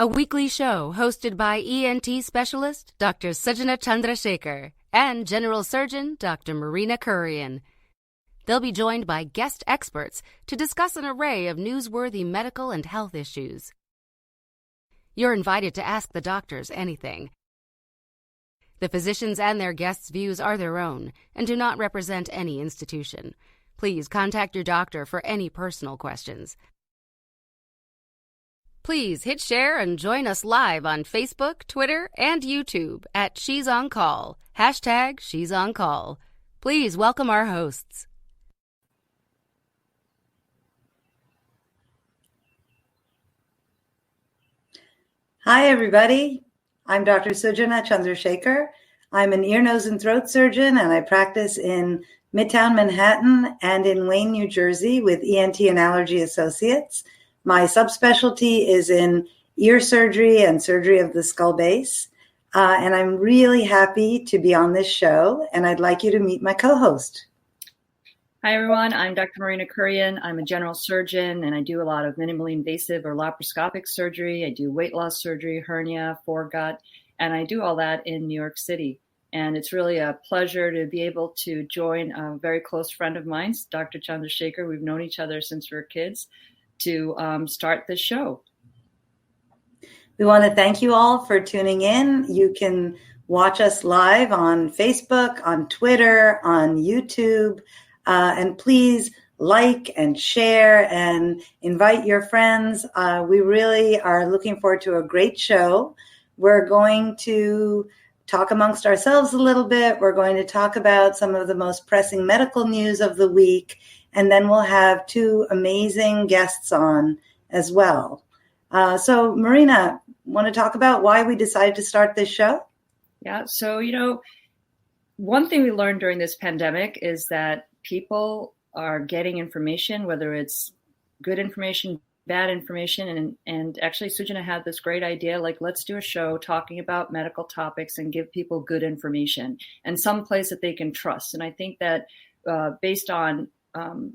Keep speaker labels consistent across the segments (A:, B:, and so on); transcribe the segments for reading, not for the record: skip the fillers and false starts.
A: a weekly show hosted by ENT specialist Dr. Sujana Chandrasekhar and General Surgeon Dr. Marina Kurian. They'll be joined by guest experts to discuss an array of newsworthy medical and health issues. You're invited to ask the doctors anything. The physicians and their guests' views are their own and do not represent any institution. Please contact your doctor for any personal questions. Please hit share and join us live on Facebook, Twitter, and YouTube at She's On Call, hashtag She's On Call. Please welcome our hosts.
B: Hi, everybody. I'm Dr. Sujana Chandrasekhar. I'm an ear, nose, and throat surgeon, and I practice in Midtown Manhattan and in Wayne, New Jersey with ENT and Allergy Associates. My subspecialty is in ear surgery and surgery of the skull base. And I'm really happy to be on this show, and I'd like you to meet my co-host.
C: Hi, everyone. I'm Dr. Marina Kurian. I'm a general surgeon, and I do a lot of minimally invasive or laparoscopic surgery. I do weight loss surgery, hernia, foregut, and I do all that in New York City. And it's really a pleasure to be able to join a very close friend of mine, Dr. Chandrasekhar. We've known each other since we were kids, to start this show.
B: We want to thank you all for tuning in. You can watch us live on Facebook, on Twitter, on YouTube. And please like and share and invite your friends. We really are looking forward to a great show. We're going to talk amongst ourselves a little bit. We're going to talk about some of the most pressing medical news of the week. And then we'll have two amazing guests on as well. So Marina, want to talk about why we decided to start this show?
C: Yeah. So, one thing we learned during this pandemic is that people are getting information, whether it's good information, bad information. And actually, Sujana had this great idea, like, let's do a show talking about medical topics and give people good information and some place that they can trust. And I think that based on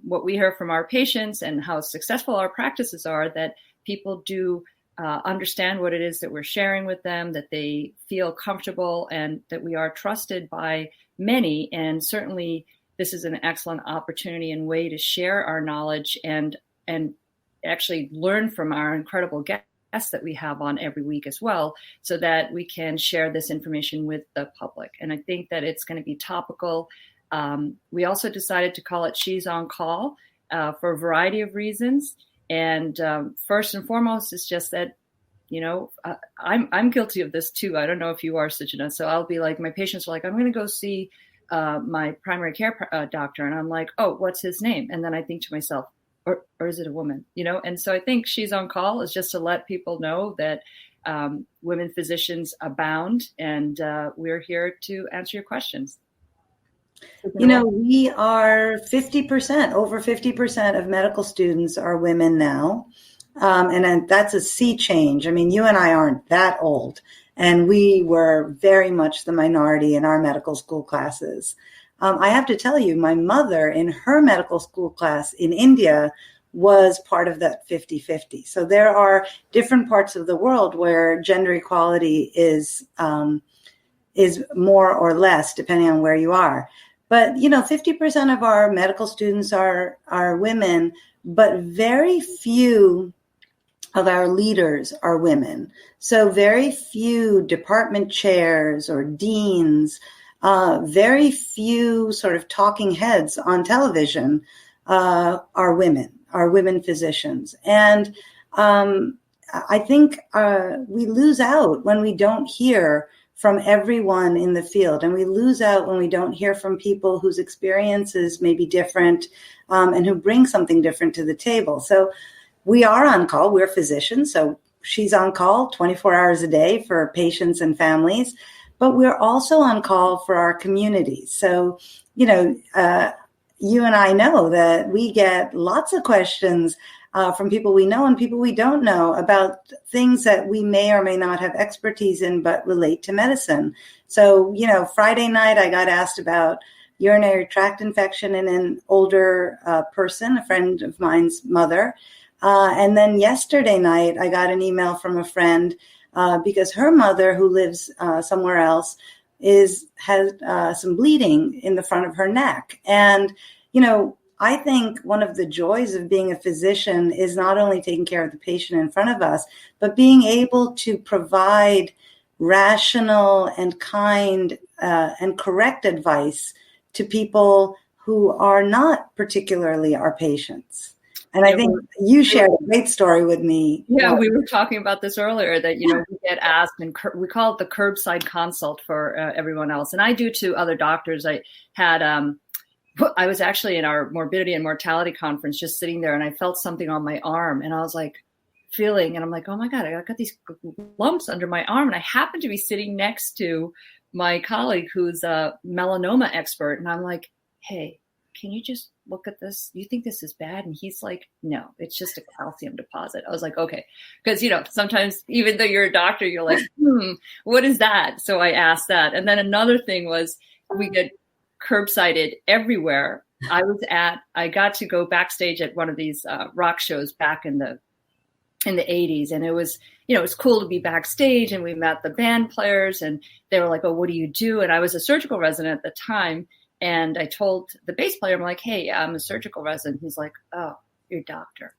C: what we hear from our patients and how successful our practices are, that people do understand what it is that we're sharing with them, that they feel comfortable, and that we are trusted by many. And certainly, this is an excellent opportunity and way to share our knowledge and actually learn from our incredible guests that we have on every week as well, so that we can share this information with the public. And I think that it's going to be topical. We also decided to call it She's On Call for a variety of reasons. And first and foremost, it's just that, I'm guilty of this too. I don't know if you are, Sujana. So I'll be like, my patients are like, I'm going to go see my primary care doctor. And I'm like, oh, what's his name? And then I think to myself, or is it a woman? And so I think She's On Call is just to let people know that women physicians abound, and we're here to answer your questions.
B: We are 50%, over 50% of medical students are women now. And that's a sea change. I mean, you and I aren't that old, and we were very much the minority in our medical school classes. I have to tell you, my mother in her medical school class in India was part of that 50-50. So there are different parts of the world where gender equality is more or less, depending on where you are. But, 50% of our medical students are women, but very few of our leaders are women. So very few department chairs or deans, very few sort of talking heads on television are women physicians. And I think we lose out when we don't hear from everyone in the field. And we lose out when we don't hear from people whose experiences may be different and who bring something different to the table. So we are on call. We're physicians. So She's on call 24 hours a day for patients and families. But we're also on call for our communities. So, you and I know that we get lots of questions from people we know and people we don't know about things that we may or may not have expertise in, but relate to medicine. So, Friday night I got asked about urinary tract infection in an older person, a friend of mine's mother. And then yesterday night, I got an email from a friend because her mother, who lives somewhere else, has some bleeding in the front of her neck. And, I think one of the joys of being a physician is not only taking care of the patient in front of us, but being able to provide rational and kind and correct advice to people who are not particularly our patients. And I think you shared a great story with me.
C: Yeah, we were talking about this earlier that, we get asked, and we call it the curbside consult for everyone else. And I do to other doctors. I was actually in our morbidity and mortality conference, just sitting there, and I felt something on my arm, and I was like feeling, and I'm like, oh my God, I got these lumps under my arm. And I happened to be sitting next to my colleague who's a melanoma expert. And I'm like, hey, can you just look at this? Do you think this is bad? And he's like, no, it's just a calcium deposit. I was like, okay. Because, sometimes even though you're a doctor, you're like, what is that? So I asked that. And then another thing was we get curbsided everywhere. I got to go backstage at one of these rock shows back in the 80s. And it was, it was cool to be backstage, and we met the band players, and they were like, oh, what do you do? And I was a surgical resident at the time. And I told the bass player, I'm like, hey, I'm a surgical resident. He's like, oh, you're a doctor.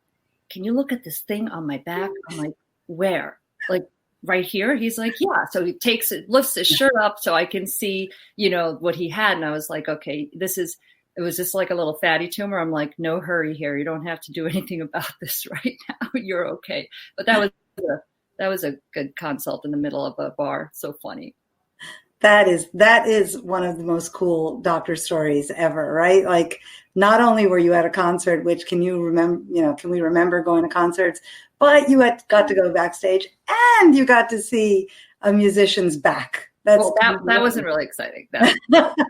C: Can you look at this thing on my back? I'm like, where? Like right here? He's like, yeah. So he lifts his shirt up so I can see, what he had. And I was like, okay, it was just like a little fatty tumor. I'm like, no hurry here. You don't have to do anything about this right now. You're okay. But that was a good consult in the middle of a bar. So funny.
B: That is one of the most cool doctor stories ever, right? Like, not only were you at a concert, which can we remember going to concerts, but you got to go backstage and you got to see a musician's back.
C: That wasn't really exciting. I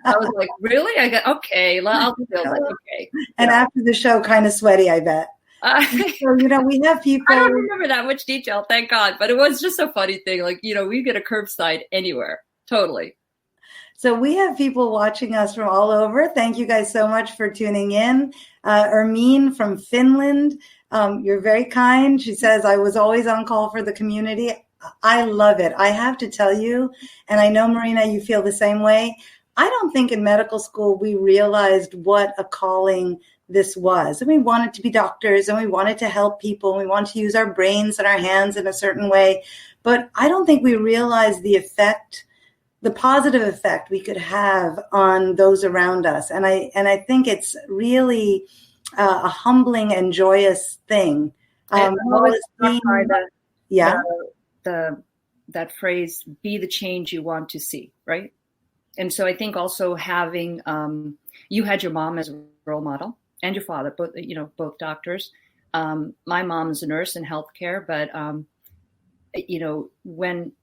C: was like, really? Okay, I'll do that. Okay.
B: And after the show, kind of sweaty, I bet. So, we have people.
C: I don't remember that much detail, thank God. But it was just a funny thing. Like, we get a curbside anywhere. Totally.
B: So we have people watching us from all over. Thank you guys so much for tuning in. Ermine from Finland, you're very kind. She says, I was always on call for the community. I love it. I have to tell you, and I know, Marina, you feel the same way. I don't think in medical school we realized what a calling this was. And we wanted to be doctors, and we wanted to help people, and we wanted to use our brains and our hands in a certain way. But I don't think we realized the positive effect we could have on those around us. And I think it's really a humbling and joyous thing.
C: That phrase, be the change you want to see, right? And so I think also having, you had your mom as a role model and your father, both doctors. My mom's a nurse in healthcare, but, when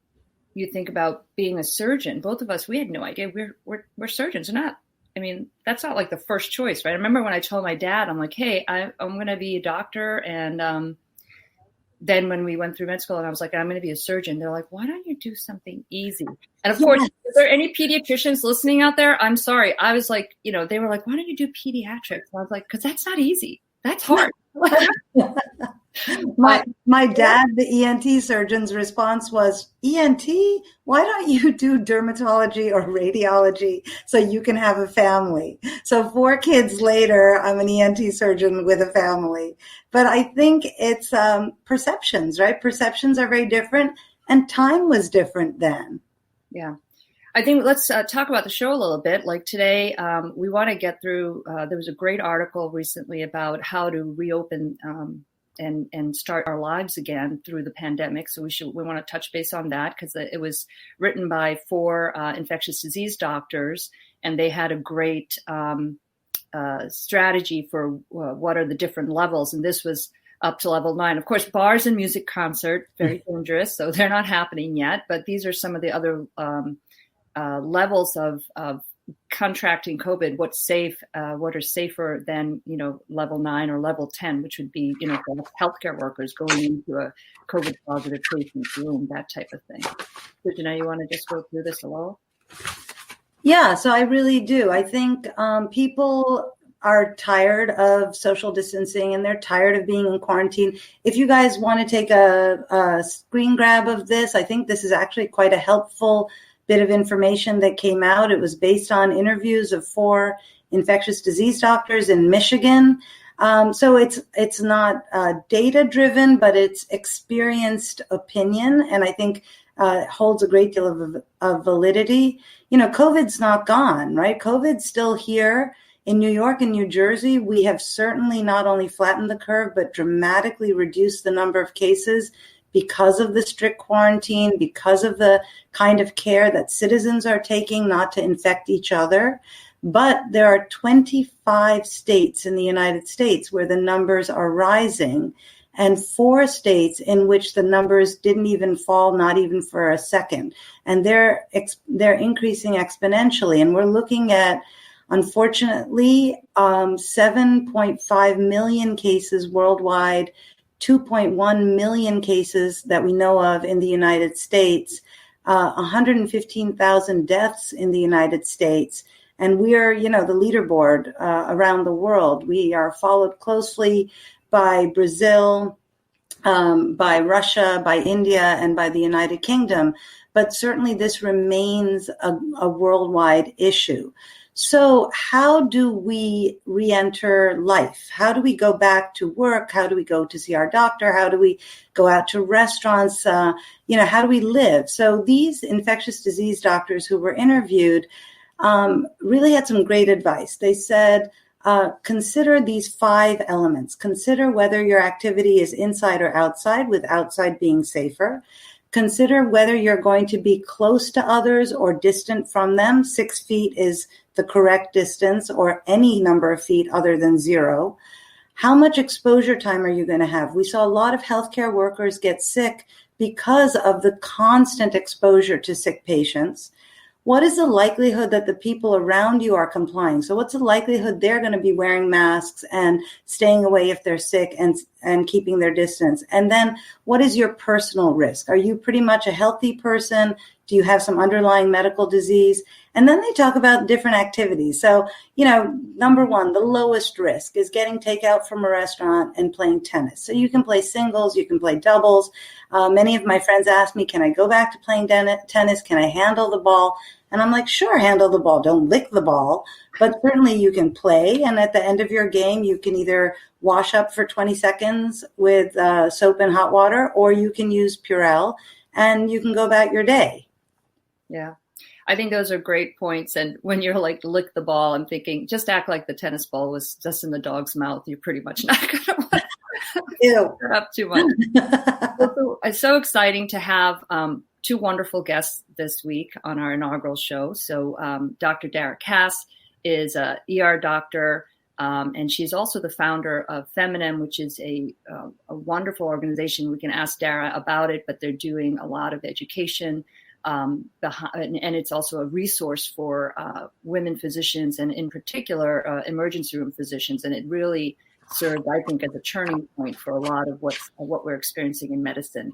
C: you think about being a surgeon, both of us, we had no idea we're surgeons or not. I mean, that's not like the first choice, right? I remember when I told my dad, I'm like, hey, I'm going to be a doctor. And then when we went through med school and I was like, I'm going to be a surgeon, they're like, why don't you do something easy? And of course, is there any pediatricians listening out there? I'm sorry. I was like, they were like, why don't you do pediatrics? And I was like, because that's not easy. That's hard.
B: My dad, the ENT surgeon's response was, ENT? Why don't you do dermatology or radiology so you can have a family? So 4 kids later, I'm an ENT surgeon with a family. But I think it's perceptions, right? Perceptions are very different, and time was different then.
C: Yeah. I think let's talk about the show a little bit. Like today, we want to get through, there was a great article recently about how to reopen and start our lives again through the pandemic. So we want to touch base on that because it was written by 4 infectious disease doctors, and they had a great strategy for what are the different levels. And this was up to level 9. Of course, bars and music concert, very dangerous. So they're not happening yet, but these are some of the other levels of contracting COVID, what's safe, what are safer than, level 9 or level 10, which would be, for healthcare workers going into a COVID positive patient's room, that type of thing. Sujana, you want to just go through this a little?
B: Yeah, so I really do. I think people are tired of social distancing and they're tired of being in quarantine. If you guys want to take a screen grab of this, I think this is actually quite a helpful bit of information that came out. It was based on interviews of 4 infectious disease doctors in Michigan. So it's not data driven, but it's experienced opinion, and I think holds a great deal of validity. COVID's not gone, right? COVID's still here. In New York and New Jersey, we have certainly not only flattened the curve, but dramatically reduced the number of cases because of the strict quarantine, because of the kind of care that citizens are taking not to infect each other. But there are 25 states in the United States where the numbers are rising, and 4 states in which the numbers didn't even fall, not even for a second. And they're increasing exponentially. And we're looking at, unfortunately, 7.5 million cases worldwide, 2.1 million cases that we know of in the United States, 115,000 deaths in the United States. And we are, the leaderboard around the world. We are followed closely by Brazil, by Russia, by India, and by the United Kingdom. But certainly this remains a worldwide issue. So how do we re-enter life? How do we go back to work? How do we go to see our doctor? How do we go out to restaurants? How do we live? So these infectious disease doctors who were interviewed really had some great advice. They said, consider these 5 elements. Consider whether your activity is inside or outside, with outside being safer. Consider whether you're going to be close to others or distant from them. 6 feet is the correct distance, or any number of feet other than 0. How much exposure time are you going to have? We saw a lot of healthcare workers get sick because of the constant exposure to sick patients. What is the likelihood that the people around you are complying? So what's the likelihood they're going to be wearing masks and staying away if they're sick and keeping their distance? And then what is your personal risk? Are you pretty much a healthy person? Do you have some underlying medical disease? And then they talk about different activities. So, number 1, the lowest risk is getting takeout from a restaurant and playing tennis. So you can play singles, you can play doubles. Many of my friends ask me, can I go back to playing tennis? Can I handle the ball? And I'm like, sure, handle the ball. Don't lick the ball. But certainly you can play. And at the end of your game, you can either wash up for 20 seconds with soap and hot water, or you can use Purell and you can go about your day. Yeah.
C: I think those are great points. And when you're like, lick the ball, I'm thinking, just act like the tennis ball was just in the dog's mouth. You're pretty much not going to want to put up too much. It's so exciting to have 2 wonderful guests this week on our inaugural show. So Dr. Dara Cass is an ER doctor, and she's also the founder of Feminem, which is a wonderful organization. We can ask Dara about it, but they're doing a lot of education. And it's also a resource for women physicians, and in particular, emergency room physicians. And it really served, I think, as a turning point for a lot of what we're experiencing in medicine.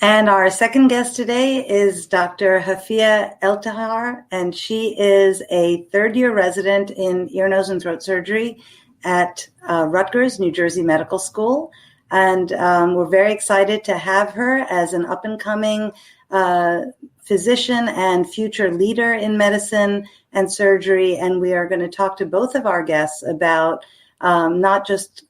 B: And our second guest today is Dr. Hafia Eltahar, and she is a 3rd-year resident in ear, nose, and throat surgery at Rutgers, New Jersey Medical School. And we're very excited to have her as an up-and-coming physician and future leader in medicine and surgery. And we are going to talk to both of our guests about not just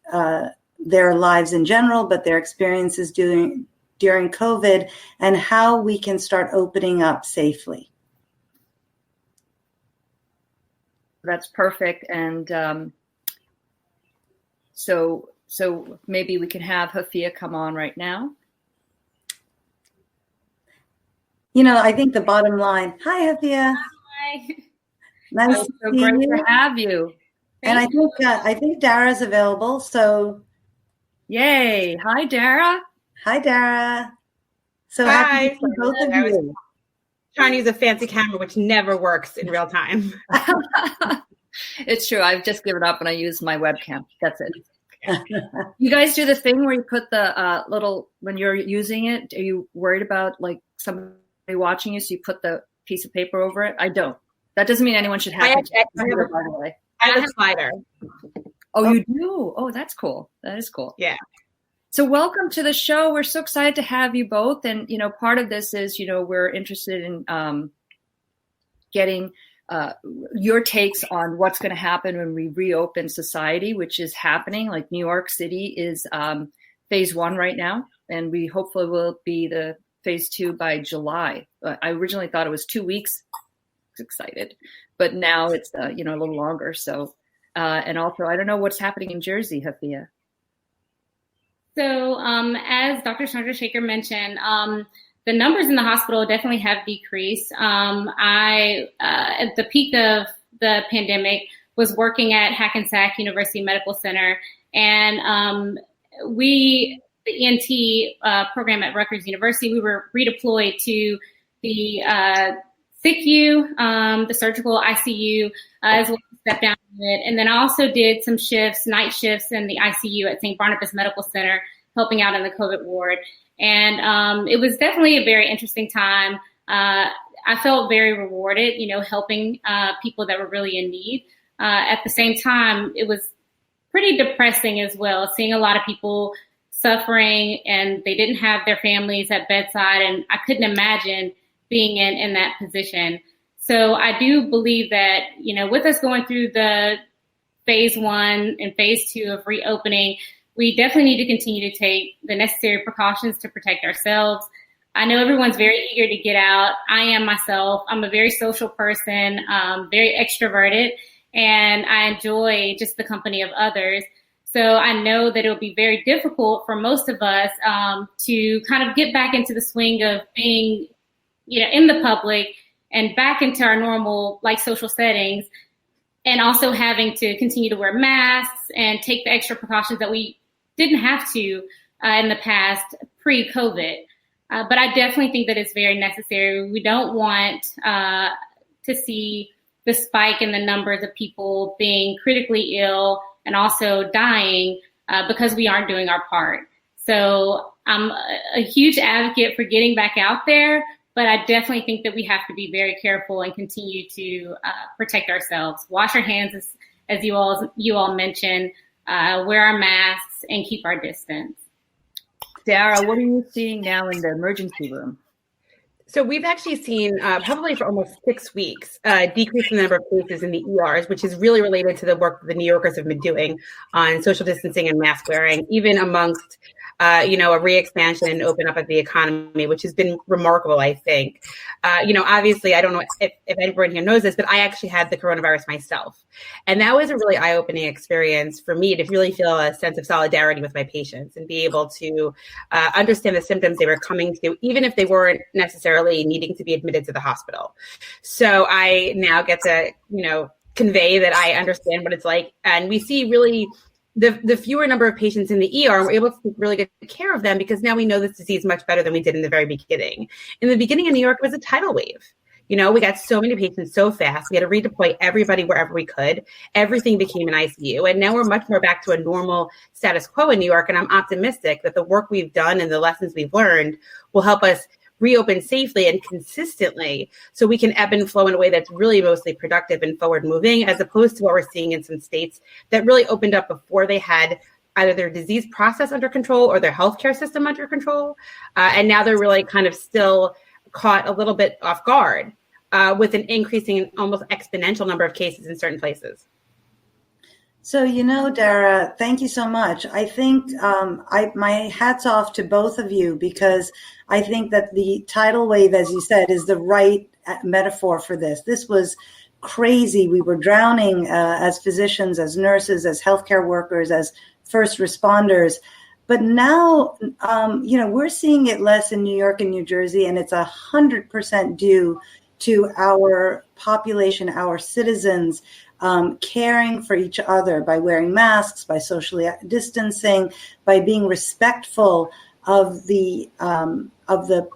B: their lives in general, but their experiences during COVID and how we can start opening up safely.
C: That's perfect. And so maybe we can have Hafia come on right now.
B: I think the bottom line. Hi, Hafia.
C: Hi.
B: Nice to
C: so
B: see
C: great
B: you.
C: to have you.
B: And I think Dara's available. So,
C: yay! Hi, Dara.
B: Hi, Dara. So
D: hi.
B: happy to see both of you.
D: Trying to use a fancy camera, which never works in real time.
C: It's true. I've just given up and I use my webcam. That's it. You guys do the thing where you put the when you're using it, are you worried about like somebody watching you? So you put the piece of paper over it? I don't. That doesn't mean anyone should have
D: I
C: to.
D: have a slider.
C: Oh, you do? Oh, that's cool. That is cool.
D: Yeah.
C: So welcome to the show. We're so excited to have you both. And, part of this is, we're interested in getting your takes on what's going to happen when we reopen society, which is happening. Like New York City is phase 1 right now, and we hopefully will be the phase 2 by July. I originally thought it was 2 weeks. I was excited, but now it's a little longer. So, and also I don't know what's happening in Jersey, Hafia.
E: So, as Dr. Chandrasekhar mentioned, the numbers in the hospital definitely have decreased. I, at the peak of the pandemic, was working at Hackensack University Medical Center, and the ENT program at Rutgers University, we were redeployed to the SICU, the surgical ICU, as well as step down unit. And then I also did some night shifts in the ICU at St. Barnabas Medical Center, helping out in the COVID ward. And it was definitely a very interesting time. I felt very rewarded, helping people that were really in need. At the same time, it was pretty depressing as well, seeing a lot of people suffering and they didn't have their families at bedside. And I couldn't imagine being in that position. So I do believe that, with us going through the phase 1 and phase 2 of reopening, we definitely need to continue to take the necessary precautions to protect ourselves. I know everyone's very eager to get out. I am myself. I'm a very social person, very extroverted, and I enjoy just the company of others. So I know that it'll be very difficult for most of us to kind of get back into the swing of being, in the public and back into our normal social settings, and also having to continue to wear masks and take the extra precautions that we didn't have to in the past pre-COVID. But I definitely think that it's very necessary. We don't want to see the spike in the numbers of people being critically ill and also dying because we aren't doing our part. So I'm a huge advocate for getting back out there, but I definitely think that we have to be very careful and continue to protect ourselves. Wash our hands, as you all mentioned, wear our masks, and keep our distance.
C: Dara, what are you seeing now in the emergency room?
D: So we've actually seen probably for almost 6 weeks decrease in the number of cases in the ERs, which is really related to the work that the New Yorkers have been doing on social distancing and mask wearing, even amongst a re-expansion and open up of the economy, which has been remarkable, I think. Obviously, I don't know if everyone here knows this, but I actually had the coronavirus myself. And that was a really eye-opening experience for me to really feel a sense of solidarity with my patients and be able to understand the symptoms they were coming to, even if they weren't necessarily needing to be admitted to the hospital. So I now get to, convey that I understand what it's like. And we see really the fewer number of patients in the ER, and we're able to take really good care of them because now we know this disease much better than we did in the very beginning. In the beginning in New York, it was a tidal wave. We got so many patients so fast. We had to redeploy everybody wherever we could. Everything became an ICU. And now we're much more back to a normal status quo in New York. And I'm optimistic that the work we've done and the lessons we've learned will help us reopen safely and consistently so we can ebb and flow in a way that's really mostly productive and forward moving, as opposed to what we're seeing in some states that really opened up before they had either their disease process under control or their healthcare system under control. And now they're really kind of still caught a little bit off guard with an increasing, almost exponential number of cases in certain places.
B: So, Dara, thank you so much. I think my hat's off to both of you, because I think that the tidal wave, as you said, is the right metaphor for this. This was crazy. We were drowning as physicians, as nurses, as healthcare workers, as first responders. But now, we're seeing it less in New York and New Jersey, and it's 100% due to our population, our citizens, caring for each other by wearing masks, by socially distancing, by being respectful of the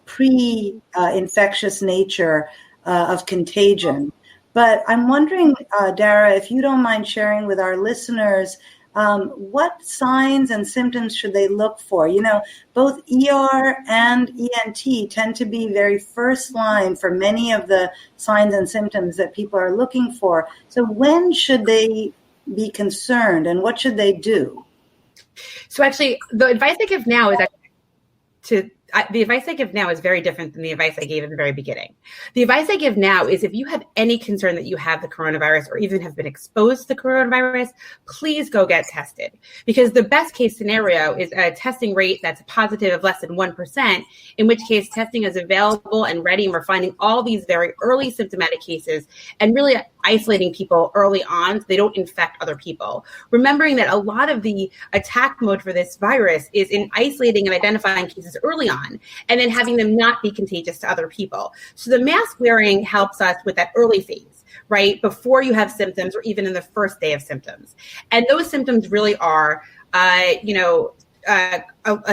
B: pre-infectious nature of contagion. But I'm wondering, Dara, if you don't mind sharing with our listeners what signs and symptoms should they look for? You know, both ER and ENT tend to be very first line for many of the signs and symptoms that people are looking for. So when should they be concerned and what should they do?
D: So actually, the advice I give now is the advice I give now is very different than the advice I gave in the very beginning. The advice I give now is if you have any concern that you have the coronavirus or even have been exposed to the coronavirus, please go get tested. Because the best case scenario is a testing rate that's positive of less than 1%, in which case testing is available and ready, and we're finding all these very early symptomatic cases and really isolating people early on so they don't infect other people. Remembering that a lot of the attack mode for this virus is in isolating and identifying cases early on, and then having them not be contagious to other people. So the mask wearing helps us with that early phase, right? Before you have symptoms or even in the first day of symptoms. And those symptoms really are, a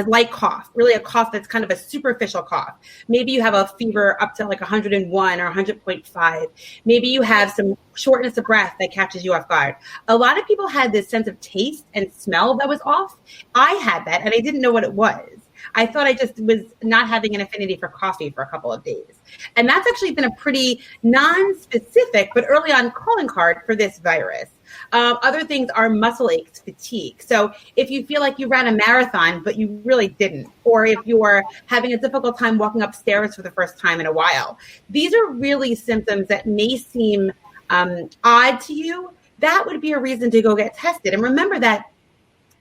D: light cough, really a cough that's kind of a superficial cough. Maybe you have a fever up to like 101 or 100.5. Maybe you have some shortness of breath that catches you off guard. A lot of people had this sense of taste and smell that was off. I had that and I didn't know what it was. I thought I just was not having an affinity for coffee for a couple of days. And that's actually been a pretty non-specific, but early on calling card for this virus. Other things are muscle aches, fatigue. So if you feel like you ran a marathon, but you really didn't, or if you are having a difficult time walking upstairs for the first time in a while, these are really symptoms that may seem odd to you. That would be a reason to go get tested. And remember that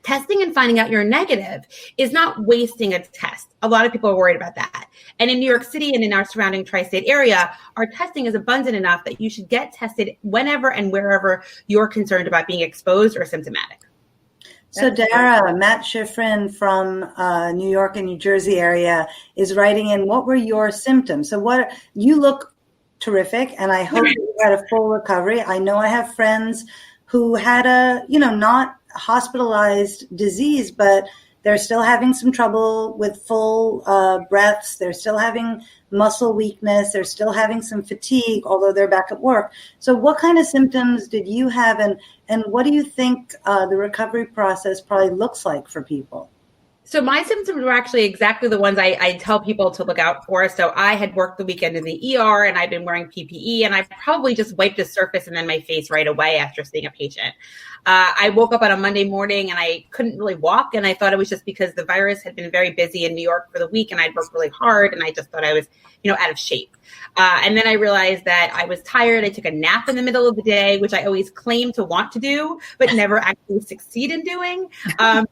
D: testing and finding out you're negative is not wasting a test. A lot of people are worried about that. And in New York City and in our surrounding tri-state area, our testing is abundant enough that you should get tested whenever and wherever you're concerned about being exposed or symptomatic.
B: So Dara, Matt Schifrin from New York and New Jersey area is writing in, what were your symptoms? So you look terrific, and I hope you had a full recovery. I know I have friends who had not hospitalized disease, but they're still having some trouble with full breaths. They're still having muscle weakness. They're still having some fatigue, although they're back at work. So what kind of symptoms did you have, and what do you think the recovery process probably looks like for people?
D: So my symptoms were actually exactly the ones I tell people to look out for. So I had worked the weekend in the ER and I'd been wearing PPE, and I probably just wiped the surface and then my face right away after seeing a patient. I woke up on a Monday morning and I couldn't really walk, and I thought it was just because the virus had been very busy in New York for the week and I'd worked really hard, and I just thought I was, out of shape. And then I realized that I was tired. I took a nap in the middle of the day, which I always claim to want to do, but never actually succeed in doing. But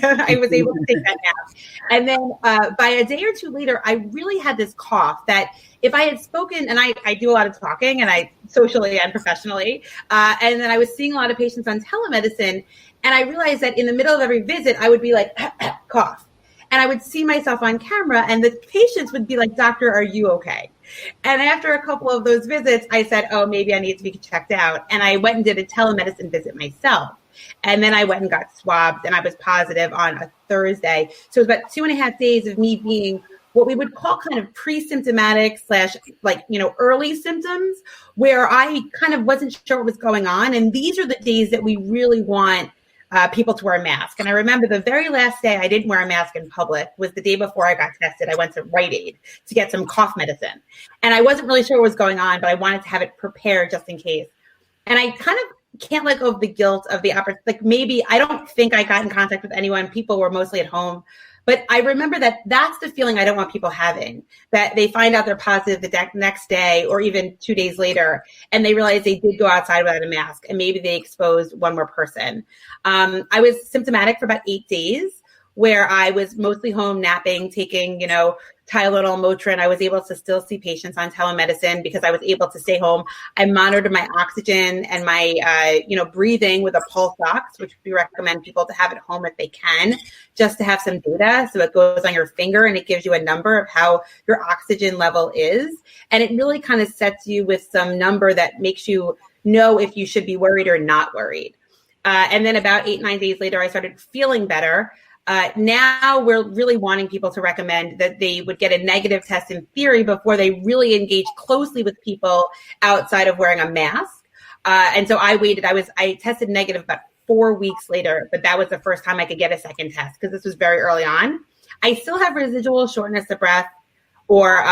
D: I was able to take that nap. And then by a day or two later, I really had this cough that if I had spoken, and I do a lot of talking, and I socially and professionally, and then I was seeing a lot of patients on telemedicine, and I realized that in the middle of every visit, I would be like, cough. And I would see myself on camera, and the patients would be like, "Doctor, are you okay?" And after a couple of those visits, I said, oh, maybe I need to be checked out. And I went and did a telemedicine visit myself. And then I went and got swabbed, and I was positive on a Thursday. So it was about 2.5 days of me being what we would call kind of pre-symptomatic / early symptoms, where I kind of wasn't sure what was going on. And these are the days that we really want people to wear a mask. And I remember the very last day I didn't wear a mask in public was the day before I got tested. I went to Rite Aid to get some cough medicine. And I wasn't really sure what was going on, but I wanted to have it prepared just in case. And I kind of can't let go of the guilt of the opportunity. Like, maybe I don't think I got in contact with anyone. People were mostly at home. But I remember that that's the feeling I don't want people having, that they find out they're positive the next day or even 2 days later, and they realize they did go outside without a mask, and maybe they exposed one more person. I was symptomatic for about 8 days, where I was mostly home napping, taking, Tylenol, Motrin. I was able to still see patients on telemedicine because I was able to stay home. I monitored my oxygen and my, breathing with a pulse ox, which we recommend people to have at home if they can, just to have some data. So it goes on your finger and it gives you a number of how your oxygen level is. And it really kind of sets you with some number that makes you know if you should be worried or not worried. And then about 8-9 days later, I started feeling better. Now we're really wanting people to recommend that they would get a negative test in theory before they really engage closely with people outside of wearing a mask. And so I waited. I tested negative about 4 weeks later, but that was the first time I could get a second test because this was very early on. I still have residual shortness of breath or,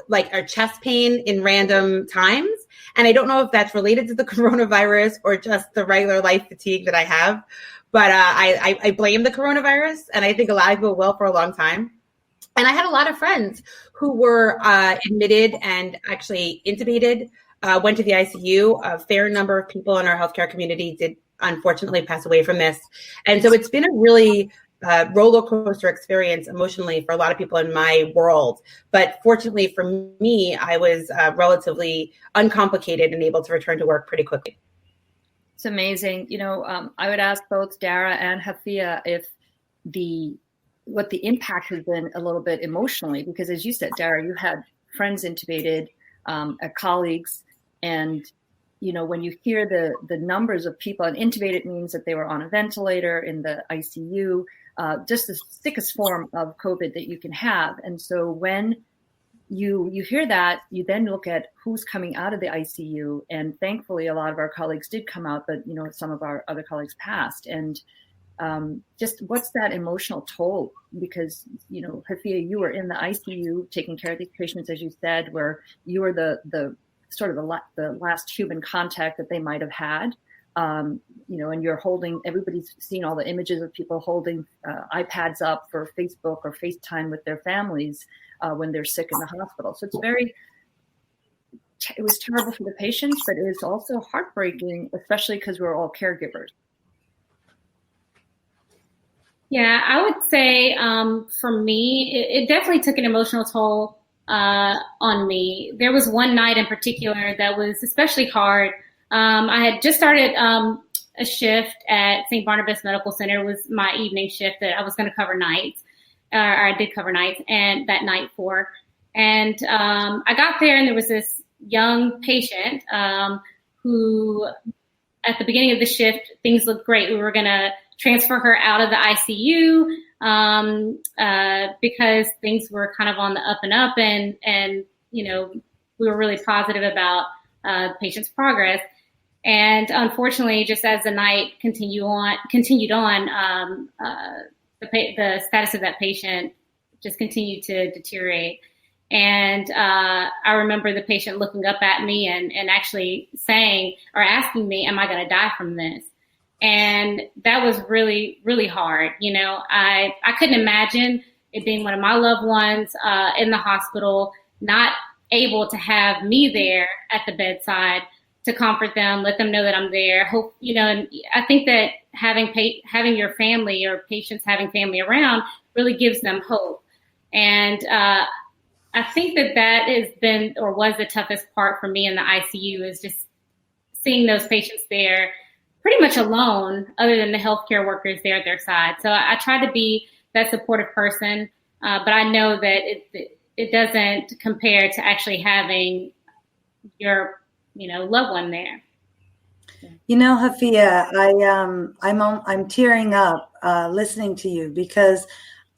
D: like a chest pain in random times. And I don't know if that's related to the coronavirus or just the regular life fatigue that I have. But I blame the coronavirus, and I think a lot of people will for a long time. And I had a lot of friends who were admitted and actually intubated, went to the ICU. A fair number of people in our healthcare community did unfortunately pass away from this. And so it's been a really roller coaster experience emotionally for a lot of people in my world. But fortunately for me, I was relatively uncomplicated and able to return to work pretty quickly.
C: It's amazing. I would ask both Dara and Hafia if what the impact has been a little bit emotionally, because as you said, Dara, you had friends intubated, colleagues, and when you hear the numbers of people, and intubated means that they were on a ventilator in the ICU, just the sickest form of COVID that you can have. And so when you hear that, you then look at who's coming out of the ICU. And thankfully, a lot of our colleagues did come out, but some of our other colleagues passed. And just what's that emotional toll? Because, Hafia, you were in the ICU taking care of these patients, as you said, where you were the sort of the last human contact that they might have had. And you're holding, everybody's seen all the images of people holding iPads up for Facebook or FaceTime with their families when they're sick in the hospital. So it was terrible for the patients, but it was also heartbreaking, especially because we're all caregivers.
E: Yeah, I would say for me, it definitely took an emotional toll on me. There was one night in particular that was especially hard. I had just started a shift at St. Barnabas Medical Center. It was my evening shift that I was going to cover nights, or I did cover nights, and that night for. And I got there, and there was this young patient who, at the beginning of the shift, things looked great. We were going to transfer her out of the ICU because things were kind of on the up and up, and we were really positive about the patient's progress. And unfortunately, just as the night continued on, the status of that patient just continued to deteriorate. And I remember the patient looking up at me and actually saying or asking me, "Am I going to die from this?" And that was really, really hard. I couldn't imagine it being one of my loved ones in the hospital, not able to have me there at the bedside to comfort them, let them know that I'm there. Hope, and I think that having your family or patients having family around really gives them hope. And I think that has been or was the toughest part for me in the ICU, is just seeing those patients there pretty much alone, other than the healthcare workers there at their side. So I try to be that supportive person, but I know that it doesn't compare to actually having your loved one there.
B: Hafia, I'm tearing up listening to you, because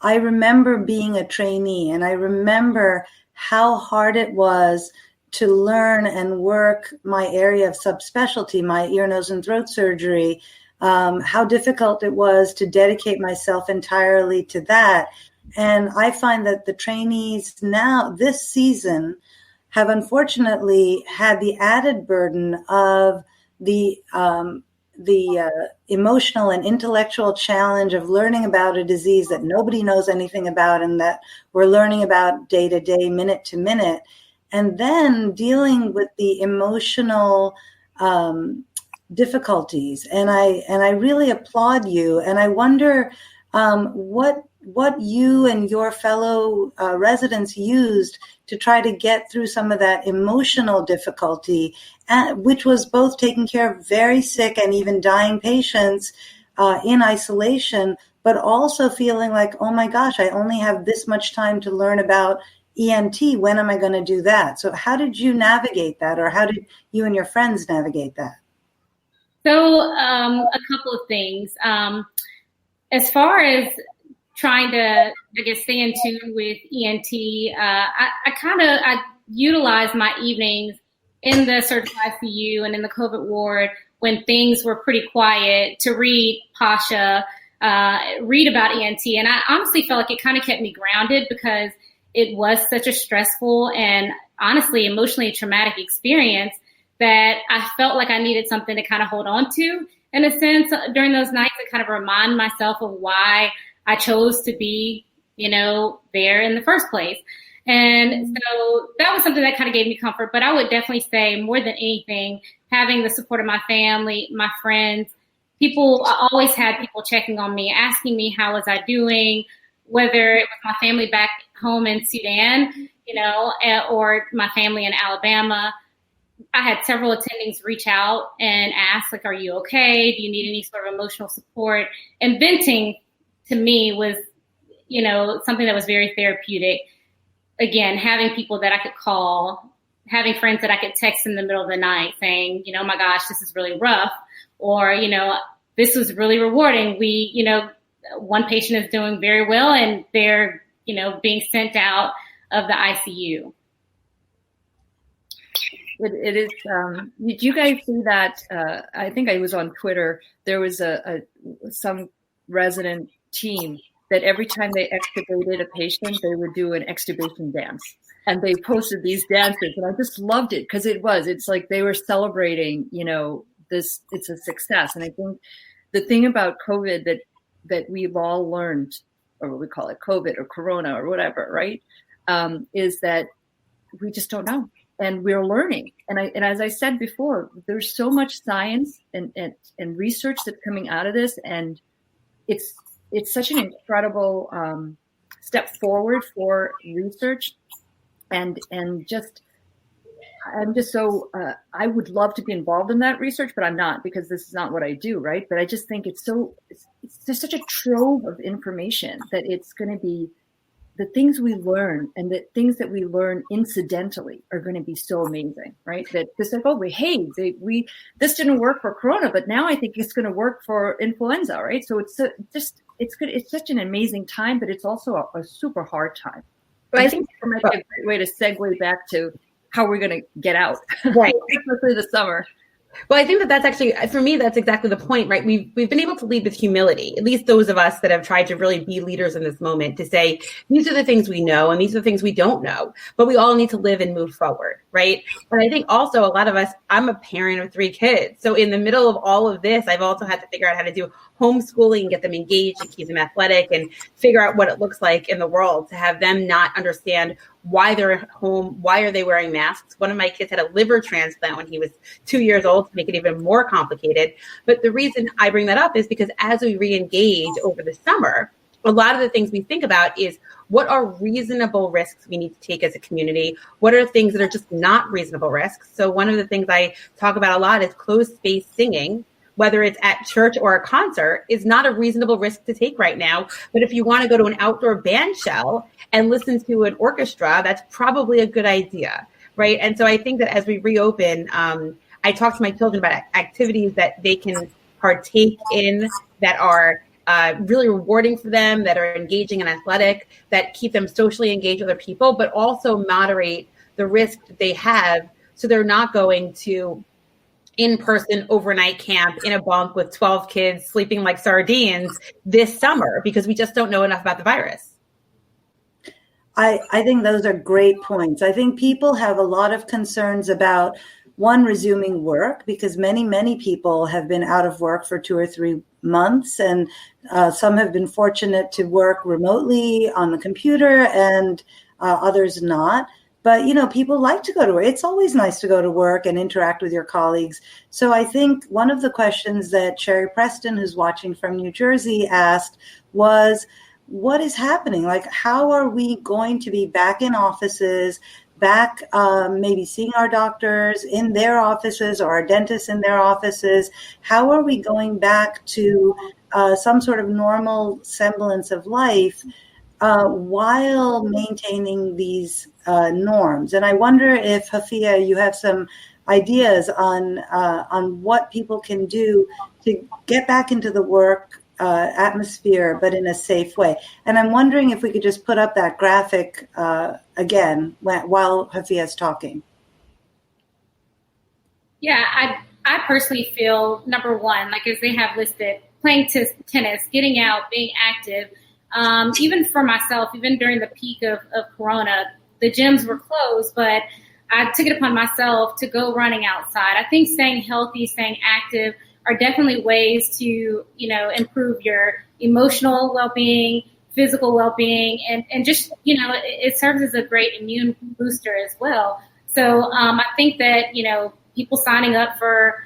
B: I remember being a trainee, and I remember how hard it was to learn and work my area of subspecialty, my ear, nose, and throat surgery, how difficult it was to dedicate myself entirely to that. And I find that the trainees now, this season, have unfortunately had the added burden of the emotional and intellectual challenge of learning about a disease that nobody knows anything about and that we're learning about day to day, minute to minute, and then dealing with the emotional difficulties. And I really applaud you. And I wonder what you and your fellow residents used to try to get through some of that emotional difficulty, which was both taking care of very sick and even dying patients in isolation, but also feeling like, oh my gosh, I only have this much time to learn about ENT. When am I going to do that? So how did you navigate that, or how did you and your friends navigate that?
E: So a couple of things. As far as trying to, stay in tune with ENT, I utilize my evenings in the surgical ICU and in the COVID ward when things were pretty quiet to read Pasha, read about ENT. And I honestly felt like it kind of kept me grounded because it was such a stressful and honestly emotionally traumatic experience that I felt like I needed something to kind of hold on to in a sense during those nights and kind of remind myself of why I chose to be, there in the first place. And so that was something that kind of gave me comfort. But I would definitely say more than anything, having the support of my family, my friends, I always had people checking on me, asking me how was I doing, whether it was my family back home in Sudan, or my family in Alabama. I had several attendings reach out and ask, like, are you okay? Do you need any sort of emotional support? And venting to me was, something that was very therapeutic. Again, having people that I could call, having friends that I could text in the middle of the night saying, oh my gosh, this is really rough. Or, this was really rewarding. One patient is doing very well and they're, being sent out of the ICU.
C: It is. Did you guys see that? I think I was on Twitter. There was some resident team that every time they extubated a patient, they would do an extubation dance, and they posted these dances, and I just loved it because it's like they were celebrating, this. It's a success, and I think the thing about COVID that we've all learned, or we call it COVID or Corona or whatever, right? Is that we just don't know. And we're learning. And as I said before, there's so much science and research that's coming out of this. And it's such an incredible step forward for research. And I'm just so, I would love to be involved in that research, but I'm not because this is not what I do, right? But I just think it's just such a trove of information that it's going to be, the things we learn and the things that we learn incidentally are going to be so amazing, right? That this like, this didn't work for Corona, but now I think it's going to work for influenza, right? So it's good. It's such an amazing time, but it's also a super hard time. But I think it might be a great way to segue back to how we're going to get out,
D: right?
C: Especially the summer.
D: Well, I think that's actually, for me, that's exactly the point, right? We've been able to lead with humility, at least those of us that have tried to really be leaders in this moment, to say, these are the things we know and these are the things we don't know, but we all need to live and move forward, right? And I think also a lot of us, I'm a parent of 3 kids. So in the middle of all of this, I've also had to figure out how to do homeschooling and get them engaged and keep them athletic and figure out what it looks like in the world to have them not understand why they're at home, why are they wearing masks. One of my kids had a liver transplant when he was 2 years old to make it even more complicated. But the reason I bring that up is because as we re-engage over the summer, a lot of the things we think about is what are reasonable risks we need to take as a community? What are things that are just not reasonable risks? So one of the things I talk about a lot is closed space singing, whether it's at church or a concert, is not a reasonable risk to take right now. But if you want to go to an outdoor band shell and listen to an orchestra, that's probably a good idea, right? And so I think that as we reopen, I talk to my children about activities that they can partake in that are really rewarding for them, that are engaging and athletic, that keep them socially engaged with other people, but also moderate the risk that they have so they're not going to in-person overnight camp in a bunk with 12 kids sleeping like sardines this summer because we just don't know enough about the virus.
B: I think those are great points. I think people have a lot of concerns about, one, resuming work, because many people have been out of work for 2 or 3 months, and some have been fortunate to work remotely on the computer and others not. But, people like to go to work. It's always nice to go to work and interact with your colleagues. So I think one of the questions that Sherry Preston, who's watching from New Jersey, asked was, what is happening? Like, how are we going to be back in offices, back maybe seeing our doctors in their offices or our dentists in their offices? How are we going back to some sort of normal semblance of life while maintaining these norms? And I wonder if, Hafia, you have some ideas on what people can do to get back into the work atmosphere, but in a safe way. And I'm wondering if we could just put up that graphic again while Hafia is talking.
E: Yeah, I personally feel, number one, like as they have listed, playing tennis, getting out, being active. Even for myself, even during the peak of Corona, the gyms were closed, but I took it upon myself to go running outside. I think staying healthy, staying active are definitely ways to, improve your emotional well-being, physical well-being, and just, it serves as a great immune booster as well. So I think that, people signing up for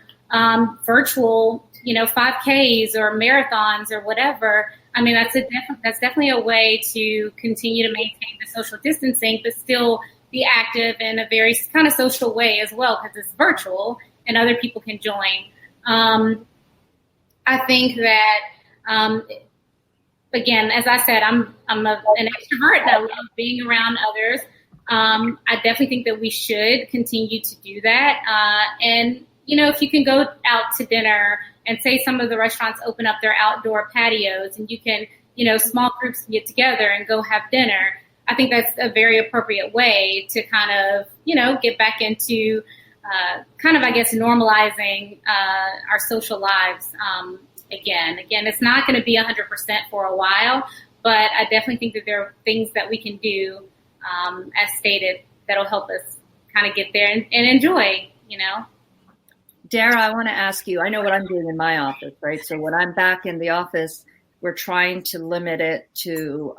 E: virtual, 5Ks or marathons or whatever, I mean, that's definitely a way to continue to maintain the social distancing, but still be active in a very kind of social way as well, because it's virtual and other people can join. I think that, again, as I said, I'm an extrovert and I love being around others. I definitely think that we should continue to do that. And, if you can go out to dinner and say some of the restaurants open up their outdoor patios and you can, small groups can get together and go have dinner, I think that's a very appropriate way to kind of, get back into kind of, I guess, normalizing our social lives again. Again, it's not going to be 100% for a while, but I definitely think that there are things that we can do, as stated, that'll help us kind of get there and enjoy,
C: Dara, I want to ask you, I know what I'm doing in my office, right? So when I'm back in the office, we're trying to limit it to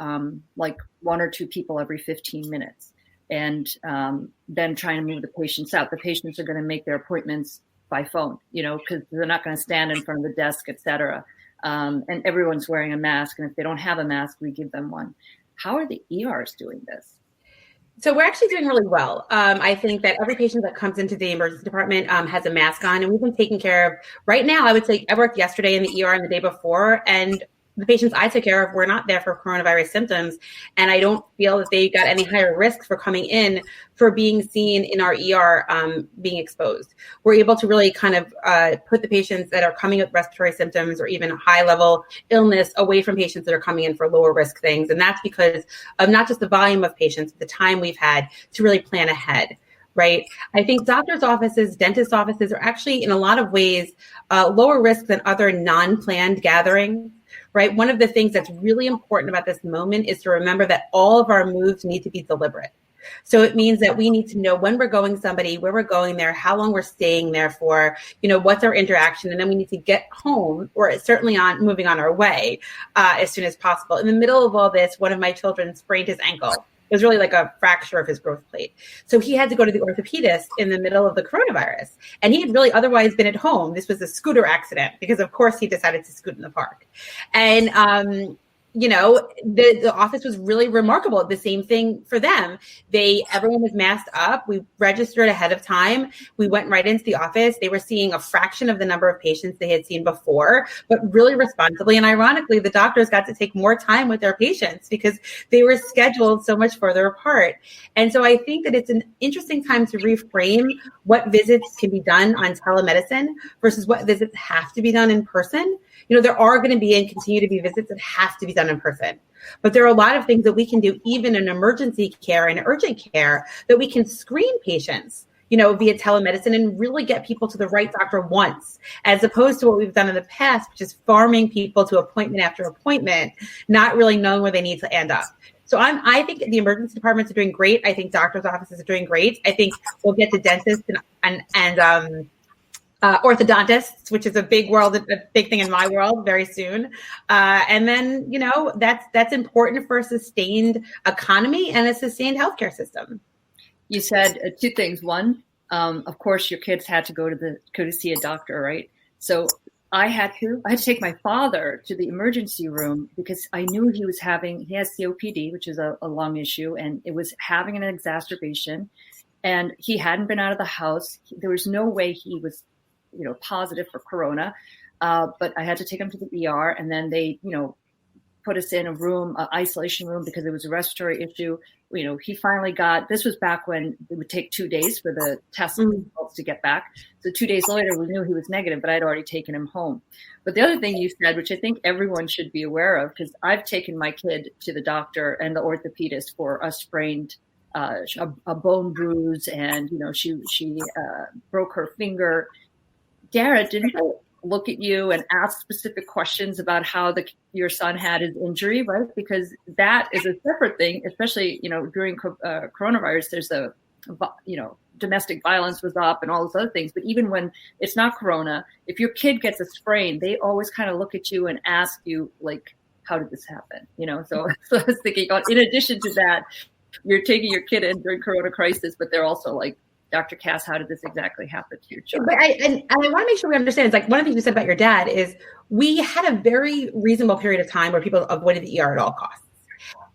C: like 1 or 2 people every 15 minutes and then trying to move the patients out. The patients are going to make their appointments by phone, because they're not going to stand in front of the desk, et cetera. And everyone's wearing a mask. And if they don't have a mask, we give them one. How are the ERs doing this?
D: So we're actually doing really well. I think that every patient that comes into the emergency department has a mask on, and we've been taking care of. Right now, I would say I worked yesterday in the ER and the day before, and the patients I took care of were not there for coronavirus symptoms, and I don't feel that they got any higher risk for coming in for being seen in our ER being exposed. We're able to really kind of put the patients that are coming with respiratory symptoms or even high-level illness away from patients that are coming in for lower risk things, and that's because of not just the volume of patients, but the time we've had to really plan ahead. Right. I think doctors' offices, dentist offices are actually in a lot of ways lower risk than other non-planned gatherings. Right. One of the things that's really important about this moment is to remember that all of our moves need to be deliberate. So it means that we need to know when we're going somebody, where we're going there, how long we're staying there for, what's our interaction. And then we need to get home or certainly moving on our way as soon as possible. In the middle of all this, one of my children sprained his ankle. It was really like a fracture of his growth plate. So he had to go to the orthopedist in the middle of the coronavirus. And he had really otherwise been at home. This was a scooter accident because, of course, he decided to scoot in the park. And, the office was really remarkable. The same thing for them. Everyone was masked up. We registered ahead of time. We went right into the office. They were seeing a fraction of the number of patients they had seen before, but really responsibly. And ironically, the doctors got to take more time with their patients because they were scheduled so much further apart. And so I think that it's an interesting time to reframe what visits can be done on telemedicine versus what visits have to be done in person. There are going to be and continue to be visits that have to be done in person. But there are a lot of things that we can do, even in emergency care and urgent care, that we can screen patients, via telemedicine and really get people to the right doctor once, as opposed to what we've done in the past, which is farming people to appointment after appointment, not really knowing where they need to end up. So I think the emergency departments are doing great. I think doctors' offices are doing great. I think we'll get to dentists and orthodontists, which is a big thing in my world very soon. And then, that's important for a sustained economy and a sustained healthcare system.
C: You said 2 things. One, of course, your kids had to go to see a doctor, right? So I had to take my father to the emergency room because I knew he has COPD, which is a lung issue, and it was having an exacerbation. And he hadn't been out of the house. There was no way he was positive for corona. But I had to take him to the ER, and then they, put us in a room, an isolation room, because it was a respiratory issue. He finally this was back when it would take 2 days for the test results to get back. So 2 days later, we knew he was negative, but I'd already taken him home. But the other thing you said, which I think everyone should be aware of, because I've taken my kid to the doctor and the orthopedist for a sprained, a bone bruise, and, she broke her finger. Dara, didn't I look at you and ask specific questions about how your son had his injury, right? Because that is a separate thing, especially, during coronavirus, there's domestic violence was up and all those other things. But even when it's not corona, if your kid gets a sprain, they always kind of look at you and ask you, like, how did this happen? So I was thinking, in addition to that, you're taking your kid in during corona crisis, but they're also like, Dr. Cass, how did this exactly happen to your child?
D: But I want to make sure we understand. It's like one of the things you said about your dad is we had a very reasonable period of time where people avoided the ER at all costs.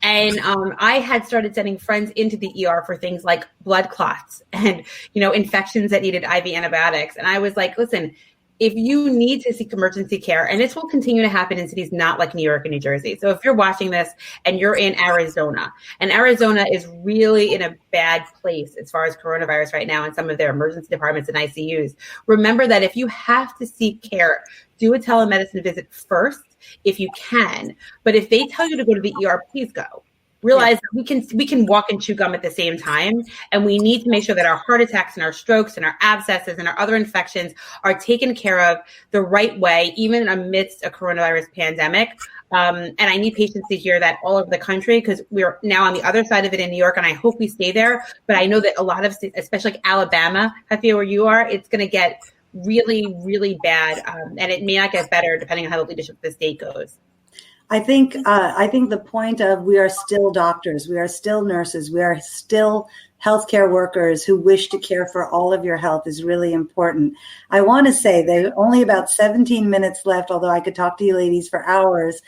D: And I had started sending friends into the ER for things like blood clots and, infections that needed IV antibiotics. And I was like, listen, if you need to seek emergency care, and this will continue to happen in cities not like New York and New Jersey. So if you're watching this and you're in Arizona, and Arizona is really in a bad place as far as coronavirus right now in some of their emergency departments and ICUs, remember that if you have to seek care, do a telemedicine visit first if you can. But if they tell you to go to the ER, please go. Realize that we can walk and chew gum at the same time, and we need to make sure that our heart attacks and our strokes and our abscesses and our other infections are taken care of the right way, even amidst a coronavirus pandemic. And I need patients to hear that all over the country, because we're now on the other side of it in New York, and I hope we stay there. But I know that a lot of states, especially like Alabama, Hafia, where you are, it's going to get really, really bad, and it may not get better depending on how the leadership of the state goes.
B: I think the point of we are still doctors, we are still nurses, we are still healthcare workers who wish to care for all of your health is really important. I want to say there are only about 17 minutes left, although I could talk to you ladies for hours.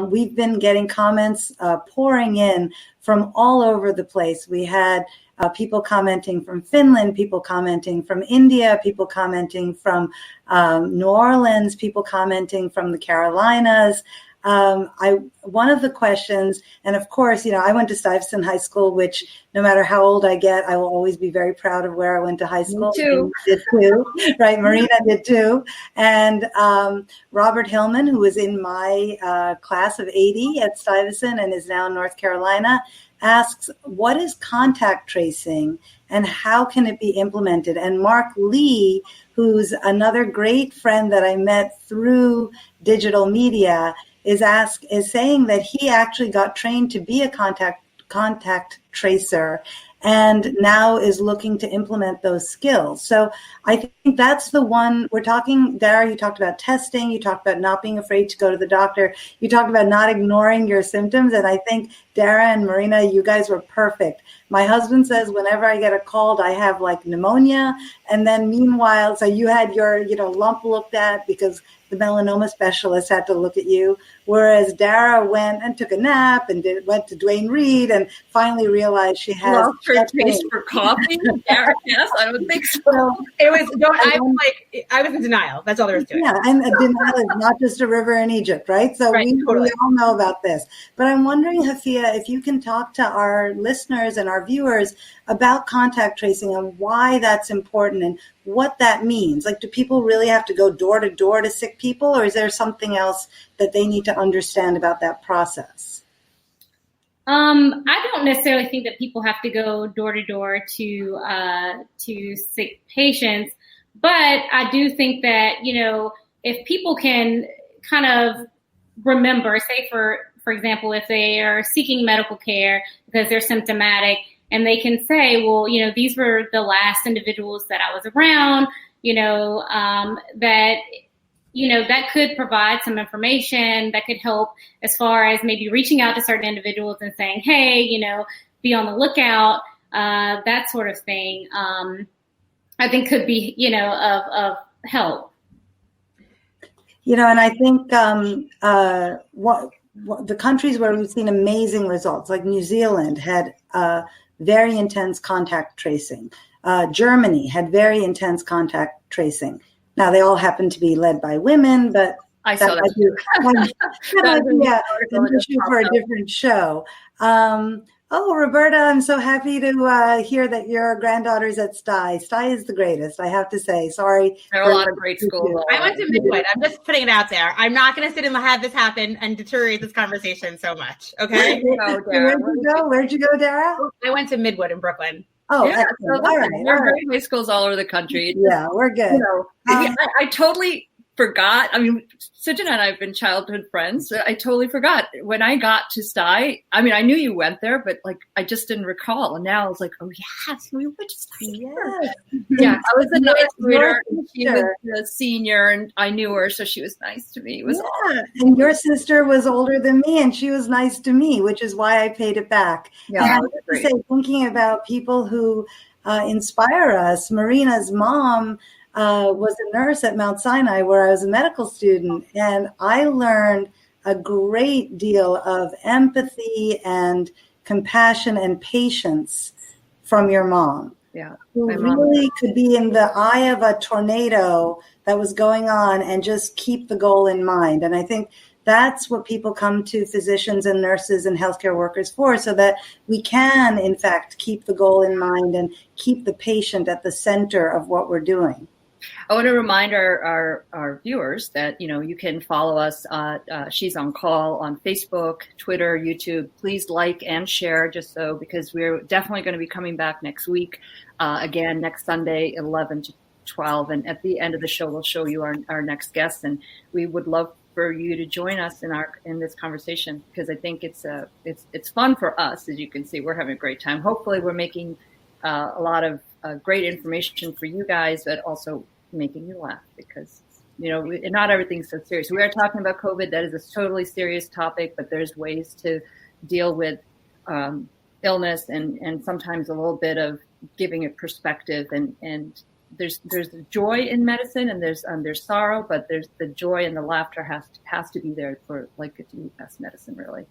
B: We've been getting comments pouring in from all over the place. We had people commenting from Finland, people commenting from India, people commenting from New Orleans, people commenting from the Carolinas. One of the questions, and of course, I went to Stuyvesant High School, which no matter how old I get, I will always be very proud of where I went to high school.
C: Me too.
B: Did too, right? Marina did too. And Robert Hillman, who was in my class of 80 at Stuyvesant and is now in North Carolina, asks, what is contact tracing and how can it be implemented? And Mark Lee, who's another great friend that I met through digital media, is saying that he actually got trained to be a contact tracer and now is looking to implement those skills. So I think that's the one we're talking. Dara, you talked about testing, you talked about not being afraid to go to the doctor, you talked about not ignoring your symptoms, and I think Dara and Marina, you guys were perfect. My husband says whenever I get a cold, I have like pneumonia, and then meanwhile, so you had your lump looked at because the melanoma specialist had to look at you, whereas Dara went and took a nap and went to Duane Reade and finally realized she has
C: lost her taste for coffee. Dara, yes, I don't think so.
D: It was I was in denial. That's all there is to it.
B: Yeah, and denial is not just a river in Egypt, right? So
D: right,
B: we all know about this. But I'm wondering, Hafia, if you can talk to our listeners and our viewers about contact tracing and why that's important and what that means. Like, do people really have to go door to door to sick people, or is there something else that they need to understand about that process?
E: I don't necessarily think that people have to go door to door to sick patients, but I do think that, if people can kind of remember, say for example, if they are seeking medical care because they're symptomatic, and they can say, well, these were the last individuals that I was around, that could provide some information that could help as far as maybe reaching out to certain individuals and saying, hey, be on the lookout, that sort of thing, I think could be, of help.
B: And I think what the countries where we've seen amazing results, like New Zealand had very intense contact tracing. Germany had very intense contact tracing. Now, they all happen to be led by women, but
C: I saw that.
B: An issue for a different show. Roberta, I'm so happy to hear that your granddaughter's at Stuyvesant. Stuyvesant is the greatest, I have to say. Sorry.
C: There are a lot of great schools.
D: I went to Midwood. I'm just putting it out there. I'm not going to sit and have this happen and deteriorate this conversation so much. Okay.
B: Where'd you go, Dara?
D: I went to Midwood in Brooklyn.
B: Oh,
C: yeah.
B: excellent.
C: So
B: All right.
C: there are great high schools all over the country.
B: Yeah, we're good.
C: I totally forgot. I mean, Sujana and I have been childhood friends. So I totally forgot when I got to Stuyt. I mean, I knew you went there, but like I just didn't recall. And now I was like, oh yes, we went to Stuyt.
B: Yes.
C: Yeah, I was a ninth grader. She was
B: sister.
C: a senior, and I knew her, so she was nice to me. It was awesome.
B: And your sister was older than me, and she was nice to me, which is why I paid it back.
C: Yeah,
B: and I have to say, thinking about people who inspire us, Marina's mom was a nurse at Mount Sinai, where I was a medical student, and I learned a great deal of empathy and compassion and patience from your mom.
C: Yeah,
B: who really could be in the eye of a tornado that was going on and just keep the goal in mind. And I think that's what people come to physicians and nurses and healthcare workers for, so that we can, in fact, keep the goal in mind and keep the patient at the center of what we're doing.
C: I want to remind our viewers that, you can follow us. She's on Call on Facebook, Twitter, YouTube. Please like and share because we're definitely going to be coming back next week. Again, next Sunday, 11 to 12. And at the end of the show, we'll show you our next guest. And we would love for you to join us in this conversation, because I think it's fun for us. As you can see, we're having a great time. Hopefully we're making a lot of great information for you guys, but also making you laugh, because not everything's so serious. We are talking about COVID. That is a totally serious topic, but there's ways to deal with illness and sometimes a little bit of giving it perspective. And there's joy in medicine, and there's sorrow, but there's the joy and the laughter has to be there for like it to be best medicine, really.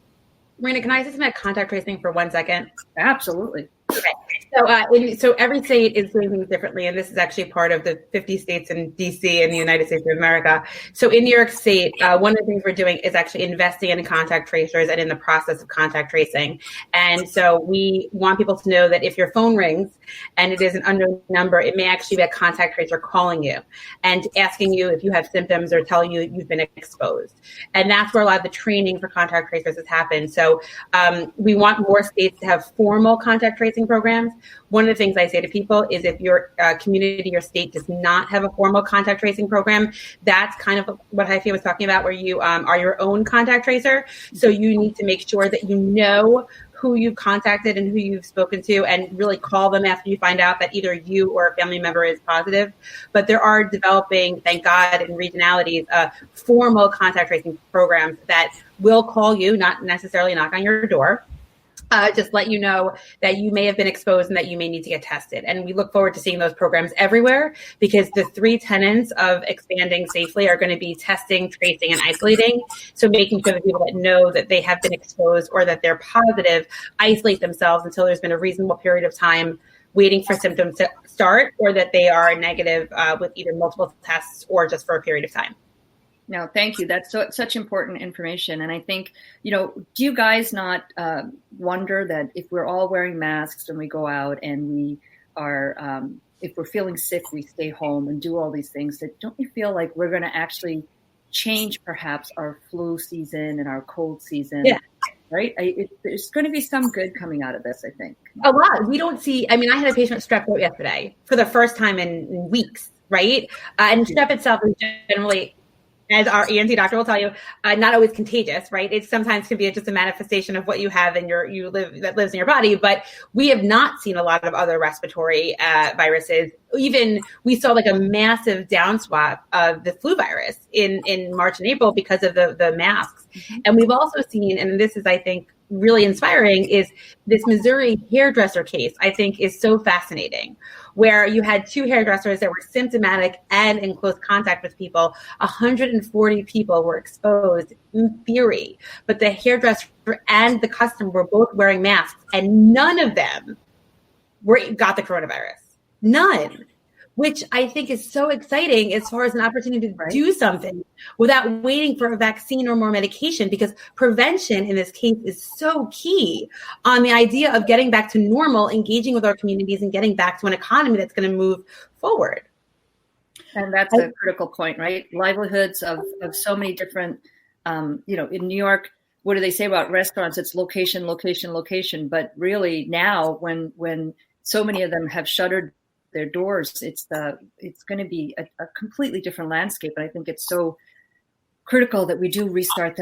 D: Marina, can I just make contact tracing for 1 second?
C: Absolutely.
D: Okay. So every state is doing things differently, and this is actually part of the 50 states in DC in the United States of America. So in New York State, one of the things we're doing is actually investing in contact tracers and in the process of contact tracing. And so we want people to know that if your phone rings and it is an unknown number, it may actually be a contact tracer calling you and asking you if you have symptoms or telling you you've been exposed. And that's where a lot of the training for contact tracers has happened. So we want more states to have formal contact tracing programs. One of the things I say to people is if your community or state does not have a formal contact tracing program, that's kind of what Haifa was talking about, where you are your own contact tracer. So you need to make sure that you know who you've contacted and who you've spoken to, and really call them after you find out that either you or a family member is positive. But there are developing, thank God, in regionalities, formal contact tracing programs that will call you, not necessarily knock on your door. Just let you know that you may have been exposed and that you may need to get tested. And we look forward to seeing those programs everywhere, because the 3 tenets of expanding safely are going to be testing, tracing, and isolating. So making sure that people that know that they have been exposed or that they're positive isolate themselves until there's been a reasonable period of time waiting for symptoms to start, or that they are negative with either multiple tests or just for a period of time.
C: No, thank you. That's such important information. And I think, do you guys not wonder that if we're all wearing masks and we go out and we are, if we're feeling sick, we stay home and do all these things, that don't you feel like we're going to actually change perhaps our flu season and our cold season?
D: Yeah.
C: Right? There's going to be some good coming out of this, I think.
D: A lot. We don't see, I had a patient with strep throat yesterday for the first time in weeks, right? And strep itself is generally, as our ENT doctor will tell you, not always contagious, right? It sometimes can be just a manifestation of what you have in that lives in your body. But we have not seen a lot of other respiratory viruses. Even we saw like a massive downswap of the flu virus in March and April because of the masks. Mm-hmm. And we've also seen, and this is, I think, really inspiring, is this Missouri hairdresser case, I think, is so fascinating, where you had 2 hairdressers that were symptomatic and in close contact with people. 140 people were exposed in theory, but the hairdresser and the customer were both wearing masks, and none of them got the coronavirus. None. Which I think is so exciting as far as an opportunity to do something without waiting for a vaccine or more medication, because prevention in this case is so key on the idea of getting back to normal, engaging with our communities, and getting back to an economy that's going to move forward.
C: And that's a critical point, right? Livelihoods of so many different, in New York, what do they say about restaurants? It's location, location, location. But really now when so many of them have shuttered their doors. It's going to be a completely different landscape. And I think it's so critical that we do restart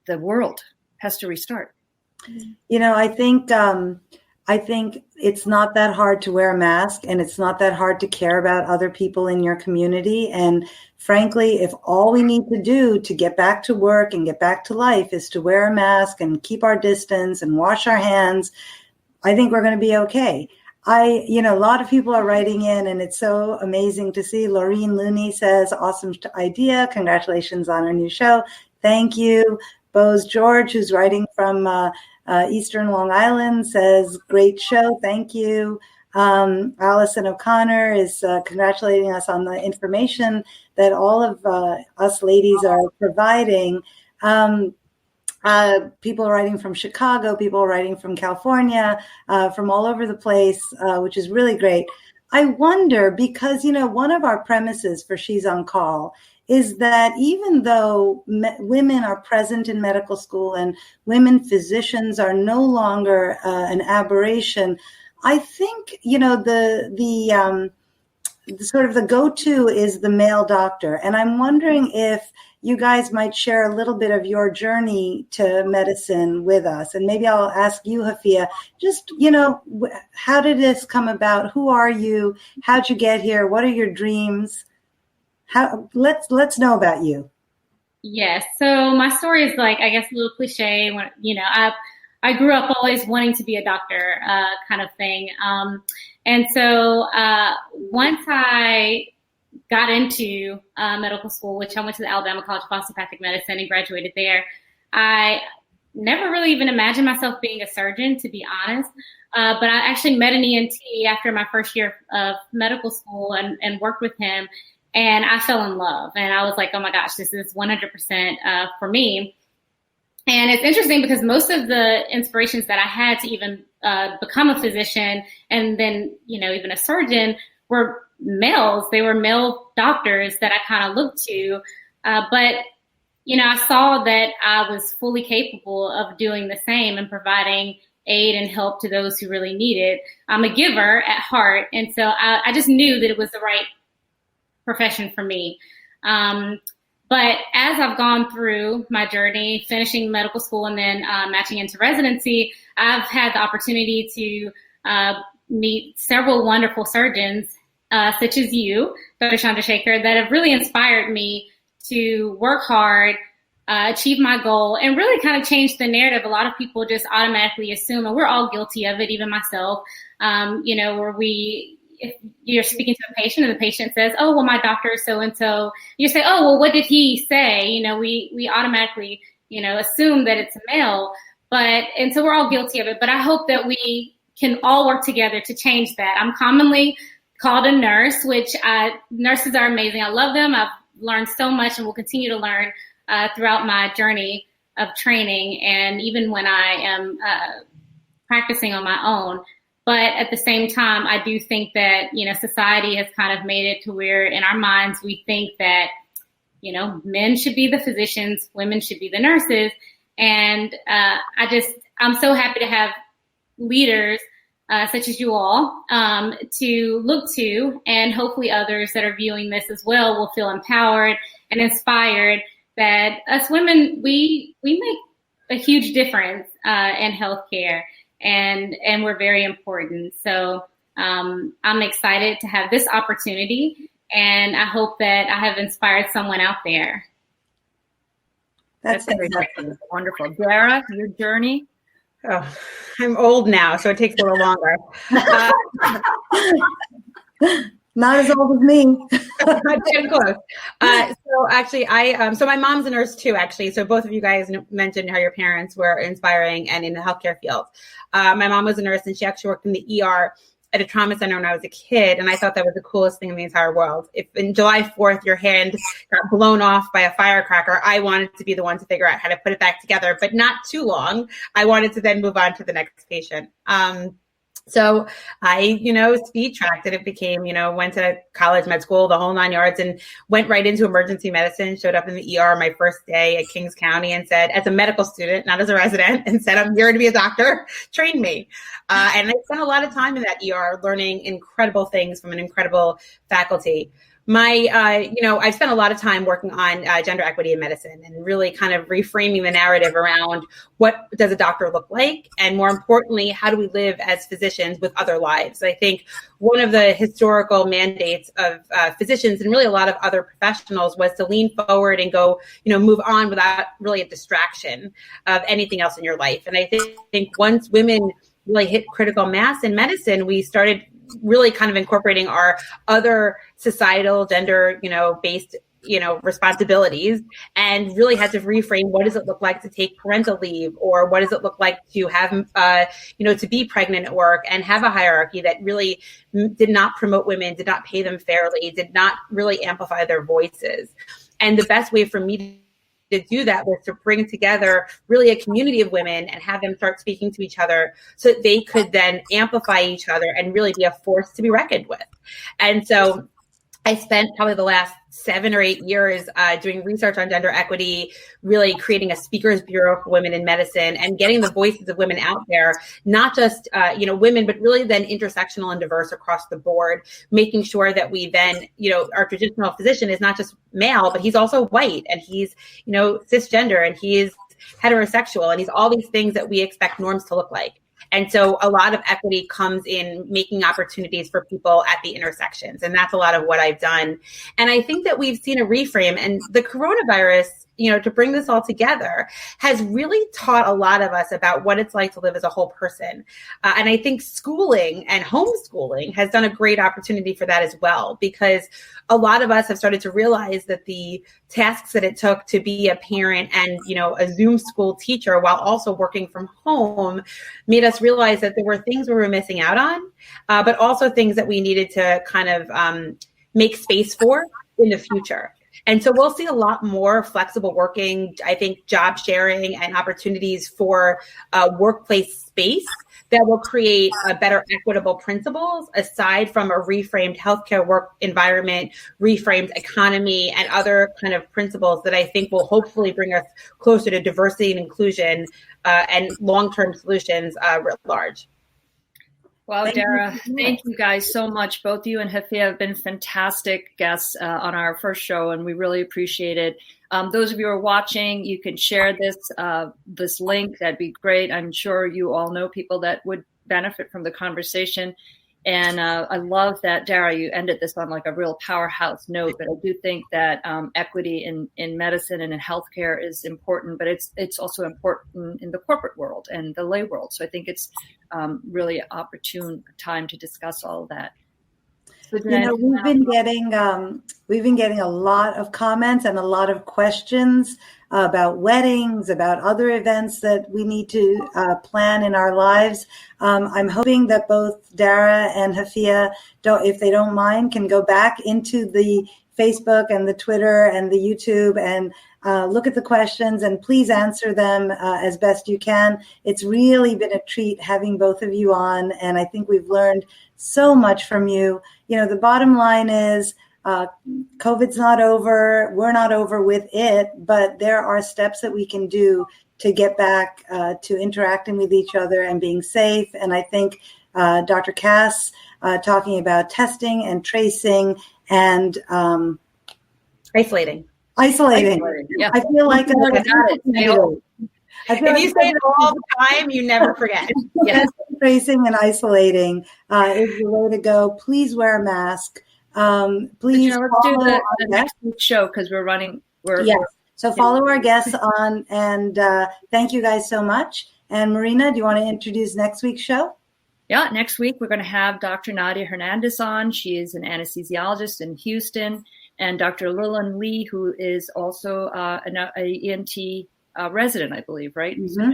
C: the world has to restart.
B: I think it's not that hard to wear a mask, and it's not that hard to care about other people in your community. And frankly, if all we need to do to get back to work and get back to life is to wear a mask and keep our distance and wash our hands, I think we're going to be okay. A lot of people are writing in, and it's so amazing to see. Laureen Looney says, awesome idea. Congratulations on our new show. Thank you. Bose George, who's writing from Eastern Long Island, says, great show. Thank you. Allison O'Connor is congratulating us on the information that all of us ladies are providing. People writing from Chicago, people writing from California, from all over the place, which is really great. I wonder, because, one of our premises for She's on Call is that even though women are present in medical school and women physicians are no longer an aberration, I think, the sort of the go-to is the male doctor. And I'm wondering if you guys might share a little bit of your journey to medicine with us. And maybe I'll ask you, Hafia, just, how did this come about? Who are you? How'd you get here? What are your dreams? Let's know about you.
E: Yes. So my story is I guess a little cliche. When, I grew up always wanting to be a doctor, kind of thing. And so once I got into medical school, which I went to the Alabama College of Osteopathic Medicine and graduated there, I never really even imagined myself being a surgeon, to be honest. But I actually met an ENT after my first year of medical school and worked with him. And I fell in love, and I was like, oh my gosh, this is 100% for me. And it's interesting because most of the inspirations that I had to even become a physician and then, even a surgeon were males. They were male doctors that I kind of looked to. But, I saw that I was fully capable of doing the same and providing aid and help to those who really need it. I'm a giver at heart. And so I just knew that it was the right profession for me. But as I've gone through my journey, finishing medical school and then matching into residency, I've had the opportunity to meet several wonderful surgeons, such as you, Dr. Chandrasekhar, that have really inspired me to work hard, achieve my goal, and really kind of change the narrative. A lot of people just automatically assume, and we're all guilty of it, even myself, where if you're speaking to a patient and the patient says, oh, well, my doctor is so-and-so, you say, oh, well, what did he say? We automatically, assume that it's a male, and so we're all guilty of it. But I hope that we can all work together to change that. I'm commonly called a nurse, which nurses are amazing. I love them. I've learned so much and will continue to learn throughout my journey of training. And even when I am practicing on my own. But at the same time, I do think that, society has kind of made it to where in our minds, we think that, men should be the physicians, women should be the nurses. And I'm so happy to have leaders such as you all to look to, and hopefully others that are viewing this as well will feel empowered and inspired that us women, we make a huge difference in healthcare. And we're very important. So I'm excited to have this opportunity, and I hope that I have inspired someone out there.
C: That's very wonderful. Dara, your journey?
D: Oh, I'm old now, so it takes a little longer.
B: Not as old as me.
D: Not too close. So actually, so my mom's a nurse too, actually. So both of you guys mentioned how your parents were inspiring and in the healthcare field. My mom was a nurse, and she actually worked in the ER at a trauma center when I was a kid. And I thought that was the coolest thing in the entire world. If in July 4th, your hand got blown off by a firecracker, I wanted to be the one to figure out how to put it back together, but not too long. I wanted to then move on to the next patient. So I, speed tracked it. It became, went to college, med school, the whole 9 yards, and went right into emergency medicine, showed up in the ER my first day at Kings County and said, as a medical student, not as a resident, and said, I'm here to be a doctor, train me. And I spent a lot of time in that ER learning incredible things from an incredible faculty. I've spent a lot of time working on gender equity in medicine and really kind of reframing the narrative around what does a doctor look like? And more importantly, how do we live as physicians with other lives? I think one of the historical mandates of physicians and really a lot of other professionals was to lean forward and go, move on without really a distraction of anything else in your life. And I think once women really hit critical mass in medicine, we started really kind of incorporating our other societal gender, based, responsibilities, and really had to reframe what does it look like to take parental leave, or what does it look like to have, to be pregnant at work and have a hierarchy that really did not promote women, did not pay them fairly, did not really amplify their voices. And the best way for me to do that was to bring together really a community of women and have them start speaking to each other so that they could then amplify each other and really be a force to be reckoned with. And so I spent probably the last 7 or 8 years doing research on gender equity, really creating a speakers bureau for women in medicine and getting the voices of women out there, not just, women, but really then intersectional and diverse across the board, making sure that we then, our traditional physician is not just male, but he's also white and he's, cisgender and he is heterosexual and he's all these things that we expect norms to look like. And so a lot of equity comes in making opportunities for people at the intersections. And that's a lot of what I've done. And I think that we've seen a reframe, and the coronavirus, to bring this all together has really taught a lot of us about what it's like to live as a whole person. And I think schooling and homeschooling has done a great opportunity for that as well, because a lot of us have started to realize that the tasks that it took to be a parent and, a Zoom school teacher while also working from home made us realize that there were things we were missing out on, but also things that we needed to kind of make space for in the future. And so we'll see a lot more flexible working, I think, job sharing and opportunities for workplace space that will create better equitable principles aside from a reframed healthcare work environment, reframed economy, and other kind of principles that I think will hopefully bring us closer to diversity and inclusion and long-term solutions writ large.
C: Well, Dara, thank you guys so much. Both you and Hafia have been fantastic guests on our first show, and we really appreciate it. Those of you who are watching, you can share this link. That'd be great. I'm sure you all know people that would benefit from the conversation. And I love that, Dara, you ended this on like a real powerhouse note. But I do think that equity in medicine and in healthcare is important, but it's also important in the corporate world and the lay world. So I think it's really an opportune time to discuss all of that. So
B: we've been getting a lot of comments and a lot of questions about weddings, about other events that we need to plan in our lives. I'm hoping that both Dara and Hafia, if they don't mind, can go back into the Facebook and the Twitter and the YouTube and look at the questions and please answer them as best you can. It's really been a treat having both of you on, and I think we've learned so much from you. The bottom line is COVID's not over. We're not over with it, but there are steps that we can do to get back to interacting with each other and being safe. And I think Dr. Cass talking about testing and tracing and
D: isolating.
B: Yeah. I feel like
D: if you say it all the time, you never forget.
B: Yes. Tracing and isolating is the way to go. Please wear a mask. Please
C: let's do the next show because we're running.
B: So follow our guests on, and thank you guys so much. And Marina, do you want to introduce next week's show?
C: Yeah, next week we're going to have Dr. Nadia Hernandez on. She is an anesthesiologist in Houston, and Dr. Lillian Lee, who is also an ENT resident, I believe, right?
B: Mm-hmm.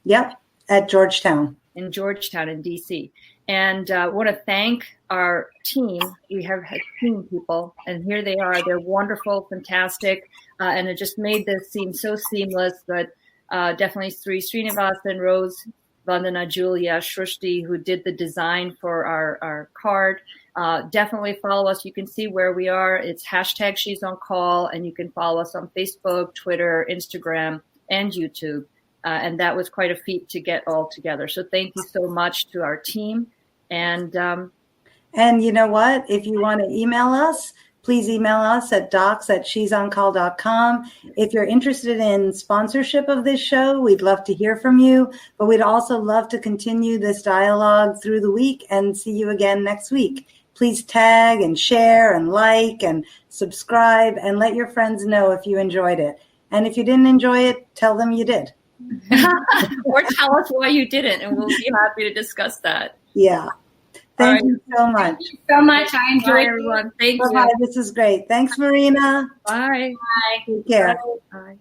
B: Yep, at Georgetown.
C: In Georgetown in DC. And I want to thank our team. We have had team people, and here they are. They're wonderful, fantastic, and it just made this seem so seamless. But definitely Sri Srinivasan, Rose Vandana, Julia, Shrushti, who did the design for our card. Definitely follow us. You can see where we are. It's hashtag She's on Call, and you can follow us on Facebook, Twitter, Instagram, and YouTube. And that was quite a feat to get all together. So thank you so much to our team. And
B: you know what? If you want to email us, please email us at docs@she'soncall.com. If you're interested in sponsorship of this show, we'd love to hear from you. But we'd also love to continue this dialogue through the week and see you again next week. Please tag and share and like and subscribe and let your friends know if you enjoyed it. And if you didn't enjoy it, tell them you did.
C: Or tell us why you didn't, and we'll be happy to discuss that.
B: Yeah. Thank you so much.
E: Thank you so much. I enjoyed
C: everyone. Thank
B: you. Bye. This is great. Thanks, Marina.
C: Bye.
E: Bye.
B: Take care.
C: Bye.